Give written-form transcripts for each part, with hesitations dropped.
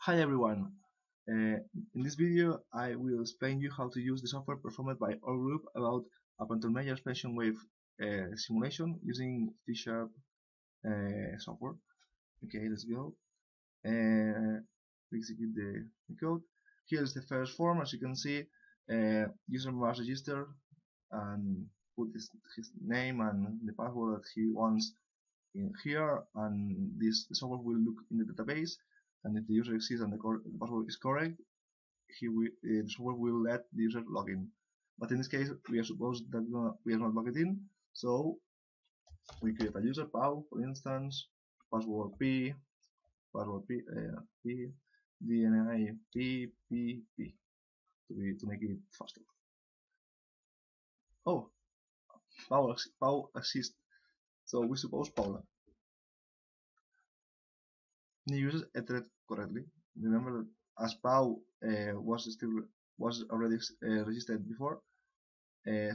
Hi everyone. In this video I will explain you how to use the software performed by our group about a Prandtl-Meyer expansion wave simulation using C# software. Okay, let's go. We execute the code. Here is the first form. As you can see, user must register and put his name and the password that he wants in here, and the software will look in the database, and if the user exists and the password is correct, the software will let the user log in. But in this case, we are supposed that we are not logged in, so we create a user Pau, for instance, password P, DNA P to make it faster. Oh, Pau exists, so we suppose Paula. New users entered correctly. Remember that as Pau was already registered before,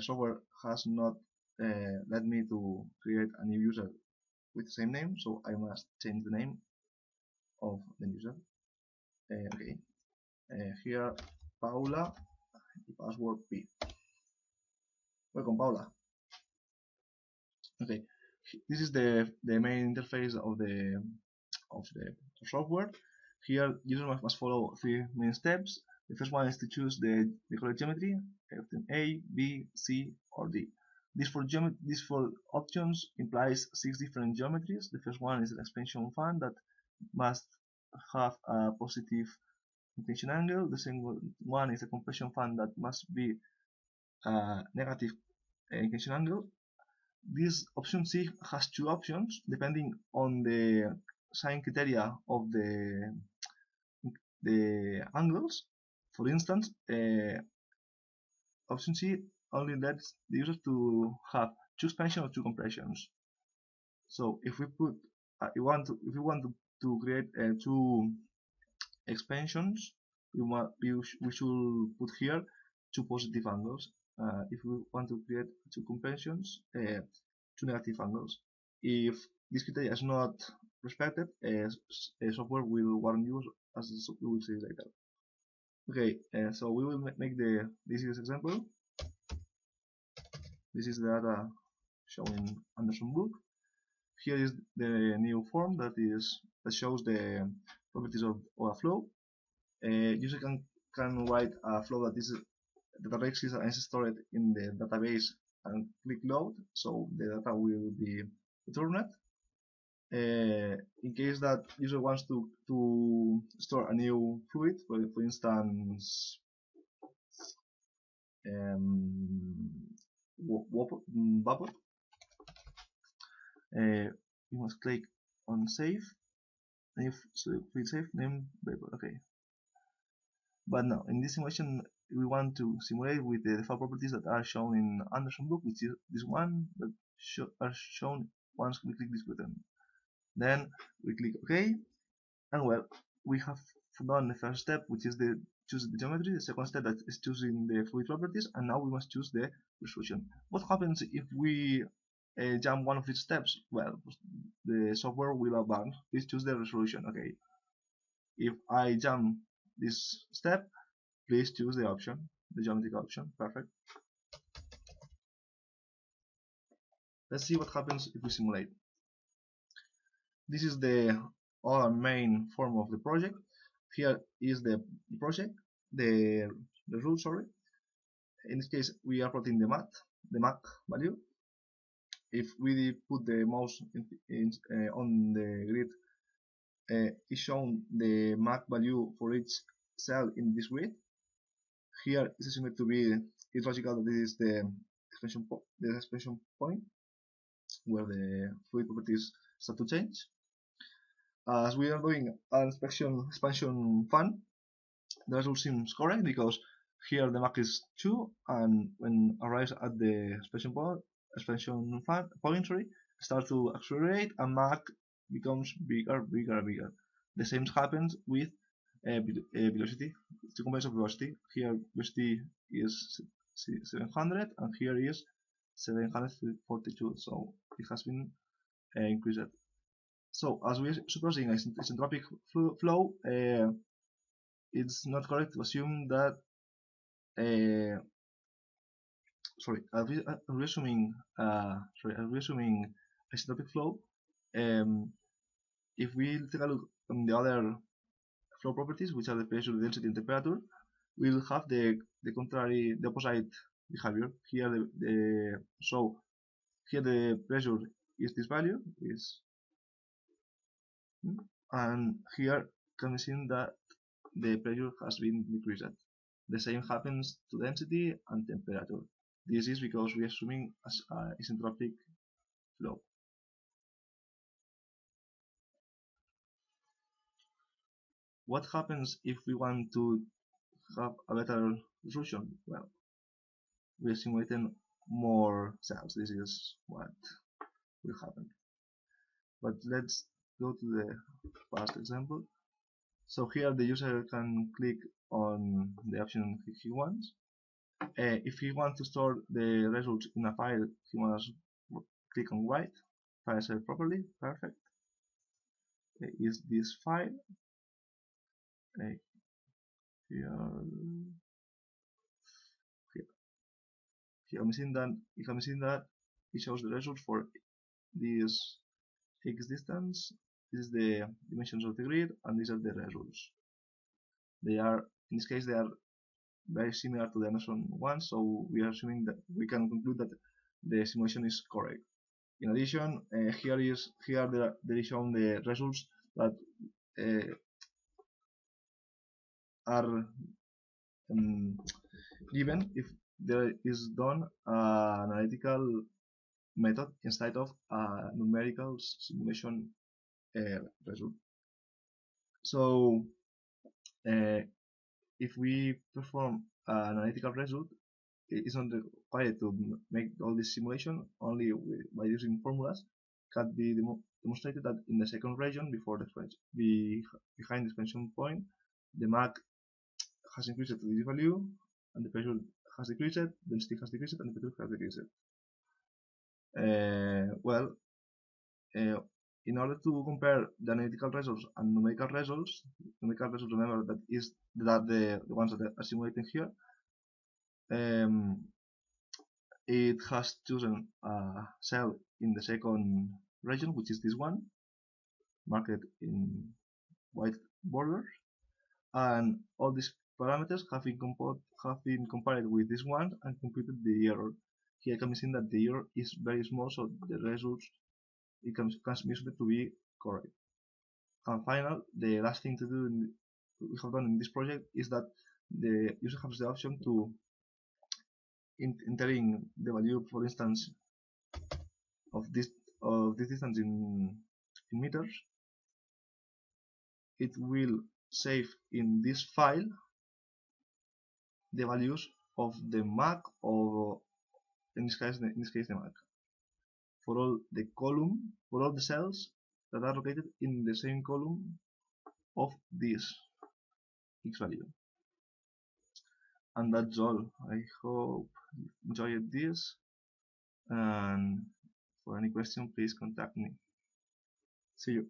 software has not let me to create a new user with the same name, so I must change the name of the user. Okay, here Paula, password P. Welcome, Paula. Okay, this is the main interface of the software. Here, user must follow three main steps. The first one is to choose the correct geometry, option A, B, C, or D. These four options implies 6 different geometries. The first one is an expansion fan that must have a positive inclination angle. The second one is a compression fan that must be a negative inclination angle. This option C has two options depending on the sign criteria of the angles. For instance, option C only lets the user to have two expansions or two compressions. So if we put if we want to create two expansions, we should put here two positive angles. If we want to create two compressions, two negative angles. If this criteria is not respected, software will warn you, as we will see later. Okay, so we will make this example. This is the data showing Anderson book. Here is the new form that shows the properties of a flow. User can write a flow that is stored in the database and click load, so the data will be returned. In case that user wants to store a new fluid, for instance, vapor, you must click on save, and if fluid save, name vapor. Okay. But now in this simulation, we want to simulate with the default properties that are shown in Anderson book, which is this one that are shown once we click this button. Then we click OK, and well, we have done the first step, which is choose the geometry. The second step that is choosing the fluid properties, and now we must choose the resolution. What happens if we jump one of these steps? Well, the software will abandon. Please choose the resolution. Okay. If I jump this step, please choose the option, the geometric option. Perfect. Let's see what happens if we simulate. This is our main form of the project. Here is the project, the rule, sorry. In this case, we are plotting the MAC value. If we put the mouse on the grid, is shown the MAC value for each cell in this grid. Here is assumed to be, it's logical that this is the expansion point where the fluid properties start to change. As we are doing an expansion fan, the result seems correct because here the MAC is 2, and when arrives at the expansion fan point, starts to accelerate, and MAC becomes bigger. The same happens with velocity. It's two components of velocity. Here velocity is 700, and here is 742. So it has been increased. So as we are supposing isentropic flow, it's not correct to assume that sorry, resuming isotopic flow. Um, if we take a look on the other flow properties, which are the pressure, density, and temperature, we'll have the opposite behavior. Here, so here the pressure is this value, and here can be seen that the pressure has been decreased. The same happens to density and temperature. This is because we are assuming isentropic flow. What happens if we want to have a better resolution? Well, we are simulating more cells. This is what will happen. But let's go to the past example. So here the user can click on the option he wants. If he wants to store the results in a file, he must click on write, file saved properly, perfect. Is this file here, here, here I'm seeing that it shows the results for this x distance. This is the dimensions of the grid, and these are the results. They are, in this case, they are very similar to the Amazon one, so we are assuming that we can conclude that the simulation is correct. In addition, here there is shown the results that are given if there is done an analytical method instead of a numerical simulation result. So if we perform an analytical result, it is not required to make all this simulation. Only by using formulas can be demonstrated that in the second region behind the expansion point, the MAC has increased to this value, and the pressure has decreased, density has decreased, and the temperature has decreased. In order to compare the analytical results and numerical results, remember that is that the ones that are simulated here. It has chosen a cell in the second region, which is this one, marked in white borders, and all these parameters have been compared with this one and computed the error. Here can be seen that the error is very small, so the results it can be assumed to be correct. And finally, the last thing to do we have done in this project is that the user has the option to entering the value, for instance, of this distance in meters. It will save in this file the values of the MAC, or in this case the MAC, for all the cells that are located in the same column of this X value. And that's all. I hope you enjoyed this, and for any question please contact me. See you.